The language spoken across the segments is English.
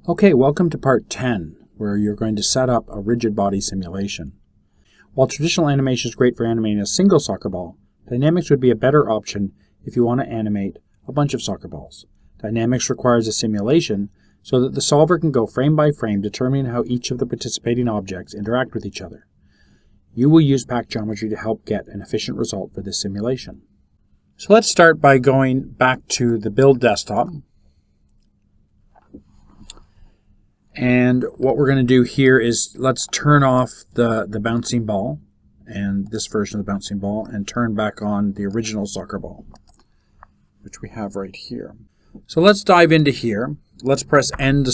Okay, welcome to part 10, where you're going to set up a rigid body simulation. While traditional animation is great for animating a single soccer ball, dynamics would be a better option if you want to animate a bunch of soccer balls. Dynamics requires a simulation so that the solver can go frame by frame determining how each of the participating objects interact with each other. You will use pack geometry to help get an efficient result for this simulation. So let's start by going back to the build desktop. And what we're going to do here is let's turn off the bouncing ball and this version of the bouncing ball and turn back on the original soccer ball, which we have right here. So let's dive into here. Let's press N to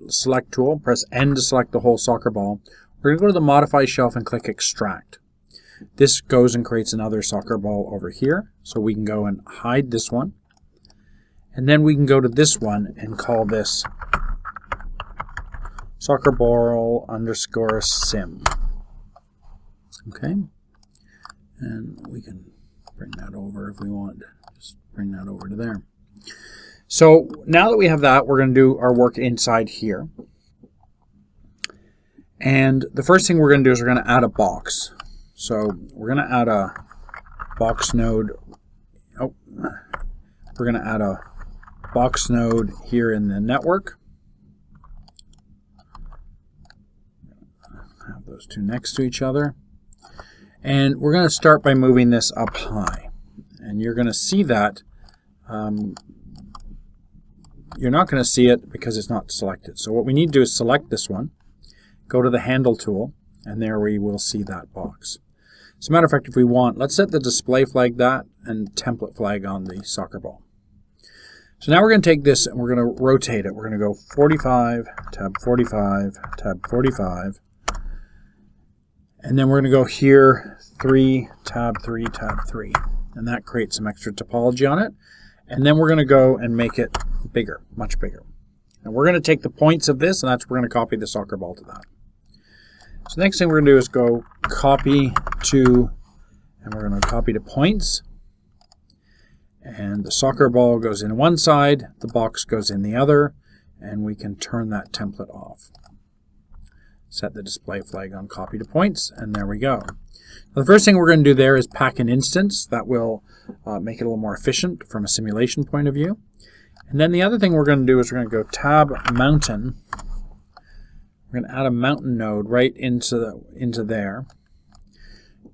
select tool, press N to select the whole soccer ball. We're going to go to the modify shelf and click extract. This goes and creates another soccer ball over here. So we can go and hide this one. And then we can go to this one and call this soccer ball underscore sim. Okay. And we can bring that over if we want. Just bring that over to there. So now that we have that, we're going to do our work inside here. And the first thing we're going to do is we're going to add a box. So we're going to add a box node. Oh, we're going to add a box node here in the network. Have those two next to each other. And we're going to start by moving this up high. And you're going to see that you're not going to see it because it's not selected. So what we need to do is select this one, go to the handle tool, and there we will see that box. As a matter of fact, if we want, let's set the display flag that and template flag on the soccer ball. So now we're going to take this and we're going to rotate it. We're going to go 45, tab 45, tab 45. And then we're going to go here, 3, tab 3, tab 3. And that creates some extra topology on it. And then we're going to go and make it bigger, much bigger. And we're going to take the points of this, and that's we're going to copy the soccer ball to that. So the next thing we're going to do is go copy to, and we're going to copy to points. And the soccer ball goes in one side, the box goes in the other, and we can turn that template off. Set the display flag on copy to points, and there we go. Now, the first thing we're going to do there is pack an instance. That will make it a little more efficient from a simulation point of view. And then the other thing we're going to do is we're going to go tab mountain. We're going to add a mountain node right into there.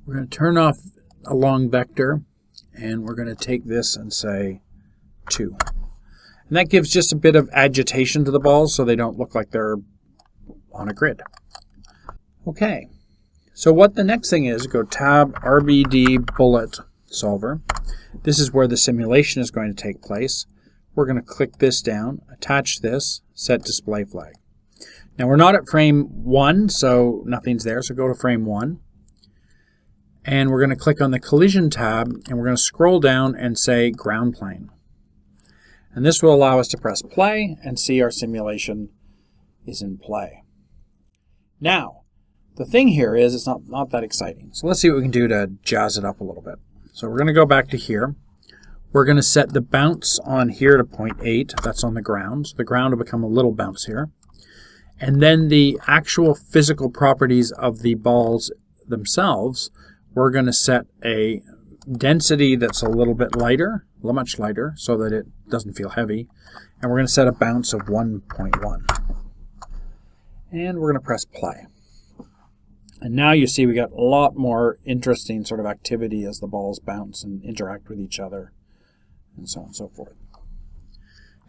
We're going to turn off a long vector, and we're going to take this and say 2. And that gives just a bit of agitation to the balls so they don't look like they're on a grid. Okay, so what the next thing is, go tab RBD bullet solver. This is where the simulation is going to take place. We're going to click this down, attach this, set display flag. Now we're not at frame 1, so nothing's there, so go to frame 1. And we're going to click on the collision tab, and we're going to scroll down and say ground plane. And this will allow us to press play and see our simulation is in play. Now, the thing here is it's not that exciting. So let's see what we can do to jazz it up a little bit. So we're going to go back to here. We're going to set the bounce on here to 0.8. That's on the ground. So the ground will become a little bounce here. And then the actual physical properties of the balls themselves, we're going to set a density that's a little bit lighter, much lighter, so that it doesn't feel heavy. And we're going to set a bounce of 1.1. And we're going to press play. And now you see we got a lot more interesting sort of activity as the balls bounce and interact with each other and so on and so forth.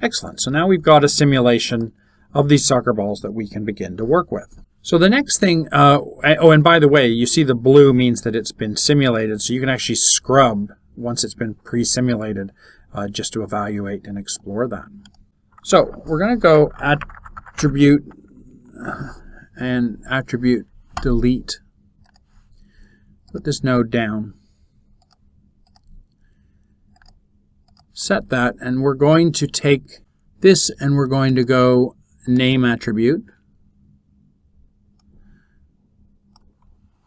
Excellent. So now we've got a simulation of these soccer balls that we can begin to work with. So the next thing, and by the way, you see the blue means that it's been simulated, so you can actually scrub once it's been pre-simulated just to evaluate and explore that. So we're going to go attribute and attribute delete. Put this node down. Set that, and we're going to take this and we're going to go name attribute.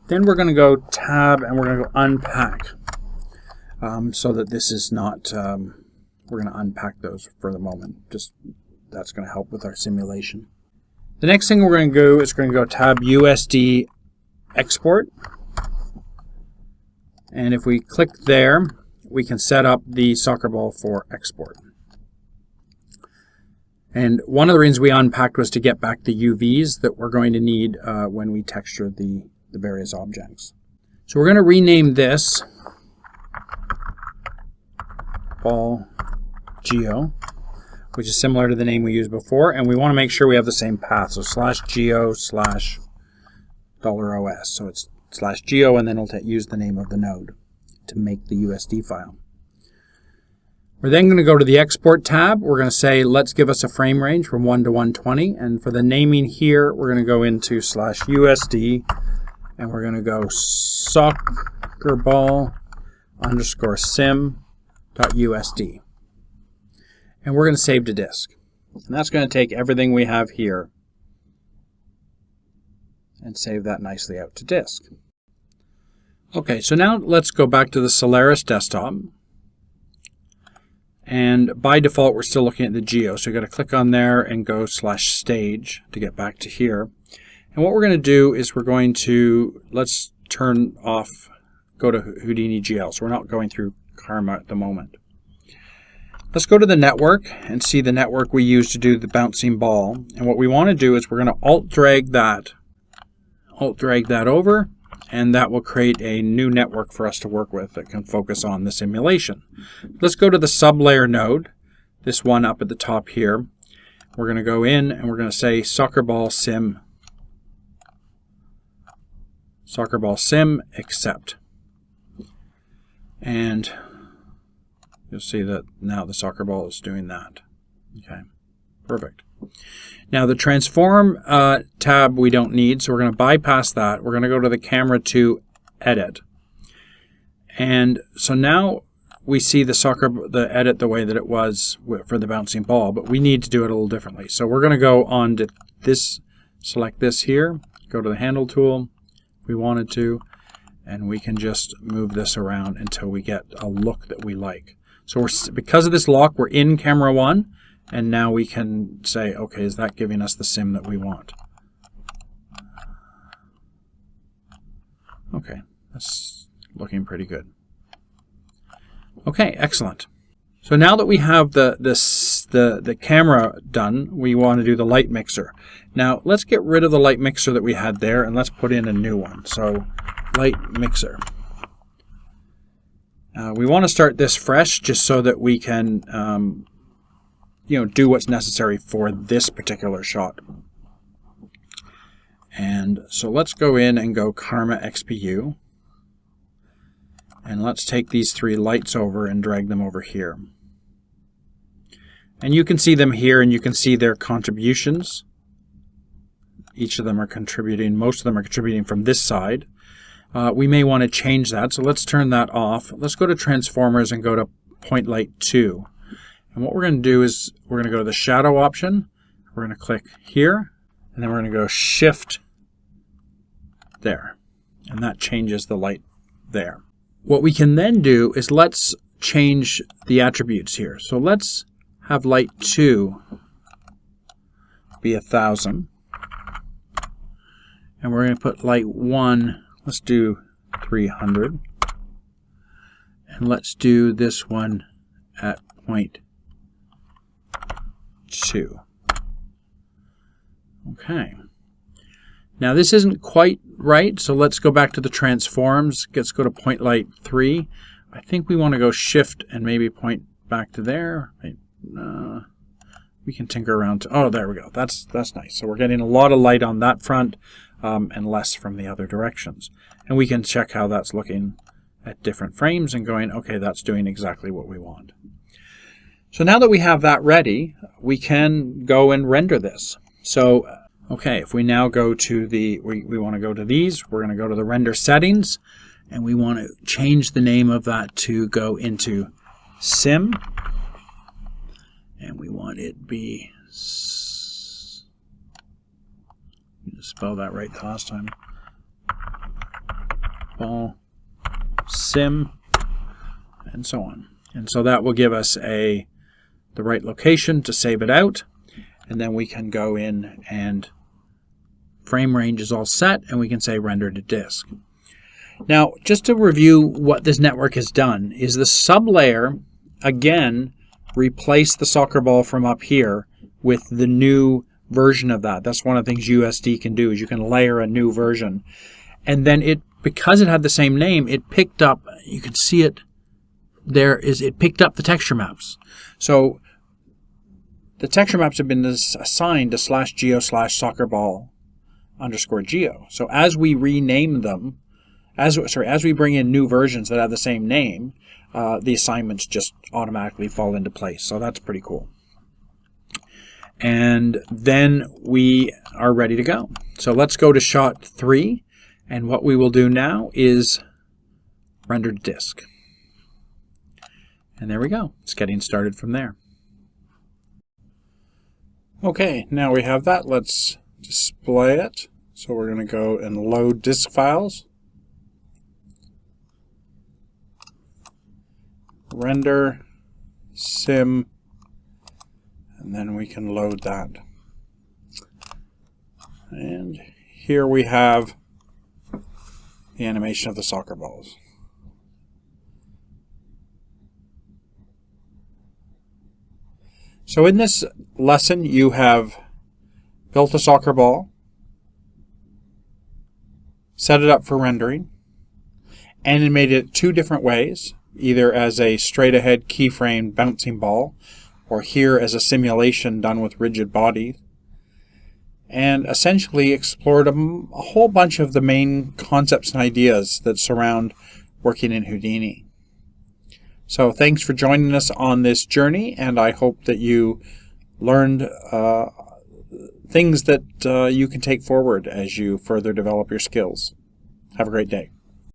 Then we're going to go tab and we're going to go unpack so that this is not, we're going to unpack those for the moment. Just that's going to help with our simulation. The next thing we're going to do is we're going to go tab USD Export. And if we click there, we can set up the soccer ball for export. And one of the reasons we unpacked was to get back the UVs that we're going to need when we texture the various objects. So we're going to rename this ball geo, which is similar to the name we used before, and we want to make sure we have the same path. So /geo/$os. So it's /geo, and then it'll use the name of the node to make the USD file. We're then going to go to the Export tab. We're going to say, let's give us a frame range from 1 to 120. And for the naming here, we're going to go into /USD, and we're going to go soccerball_sim.usd. And we're going to save to disk. And that's going to take everything we have here and save that nicely out to disk. Okay, so now let's go back to the Solaris desktop. And by default, we're still looking at the geo. So you've got to click on there and go /stage to get back to here. And what we're going to do is we're going to, let's turn off, go to Houdini GL. So we're not going through Karma at the moment. Let's go to the network and see the network we use to do the bouncing ball. And what we want to do is we're going to alt drag that over, and that will create a new network for us to work with that can focus on the simulation. Let's go to the sublayer node, this one up at the top here. We're going to go in and we're going to say soccer ball sim accept. And you'll see that now the soccer ball is doing that. Okay, perfect. Now the transform tab we don't need, so we're going to bypass that. We're going to go to the camera to edit. And so now we see the edit the way that it was for the bouncing ball, but we need to do it a little differently. So we're going to go on to this, select this here, go to the handle tool if we wanted to, and we can just move this around until we get a look that we like. So because of this lock, we're in camera 1. And now we can say, okay, is that giving us the sim that we want? Okay, that's looking pretty good. Okay, excellent. So now that we have the camera done, we want to do the light mixer. Now let's get rid of the light mixer that we had there and let's put in a new one. So light mixer. We want to start this fresh just so that we can do what's necessary for this particular shot. And so let's go in and go Karma XPU. And let's take these 3 lights over and drag them over here. And you can see them here and you can see their contributions. Each of them are contributing, most of them are contributing from this side. We may want to change that, so let's turn that off. Let's go to Transformers and go to Point Light 2. And what we're going to do is we're going to go to the shadow option. We're going to click here, and then we're going to go Shift there. And that changes the light there. What we can then do is let's change the attributes here. So let's have light 2 be 1,000. And we're going to put light 1, let's do 300. And let's do this one at 0.2. Okay. Now this isn't quite right, so let's go back to the transforms. Let's go to point light 3. I think we want to go shift and maybe point back to there. We can tinker around. Oh, there we go. That's nice. So we're getting a lot of light on that front and less from the other directions. And we can check how that's looking at different frames and going, okay, that's doing exactly what we want. So now that we have that ready, we can go and render this. So, okay, if we now go to we want to go to these, we're going to go to the render settings, and we want to change the name of that to go into sim, and we want it to be, spell that right the last time, ball, sim, and so on. And so that will give us the right location to save it out. and then we can go in and frame range is all set, and we can say render to disk. Now, just to review what this network has done, is the sublayer, again, replaced the soccer ball from up here with the new version of that. That's one of the things USD can do, is you can layer a new version. And then because it had the same name, it picked up, you can see it there, it picked up the texture maps. So the texture maps have been assigned to /geo/soccerball_geo. So as we rename them, as we bring in new versions that have the same name, the assignments just automatically fall into place. So that's pretty cool. And then we are ready to go. So let's go to shot 3, and what we will do now is render to disk. And there we go. It's getting started from there. Okay, now we have that. Let's display it. So we're going to go and load disk files. Render sim, and then we can load that. And here we have the animation of the soccer balls. So in this lesson, you have built a soccer ball, set it up for rendering, animated it 2 different ways, either as a straight-ahead keyframe bouncing ball, or here as a simulation done with rigid body, and essentially explored a whole bunch of the main concepts and ideas that surround working in Houdini. So thanks for joining us on this journey, and I hope that you learned things that you can take forward as you further develop your skills. Have a great day.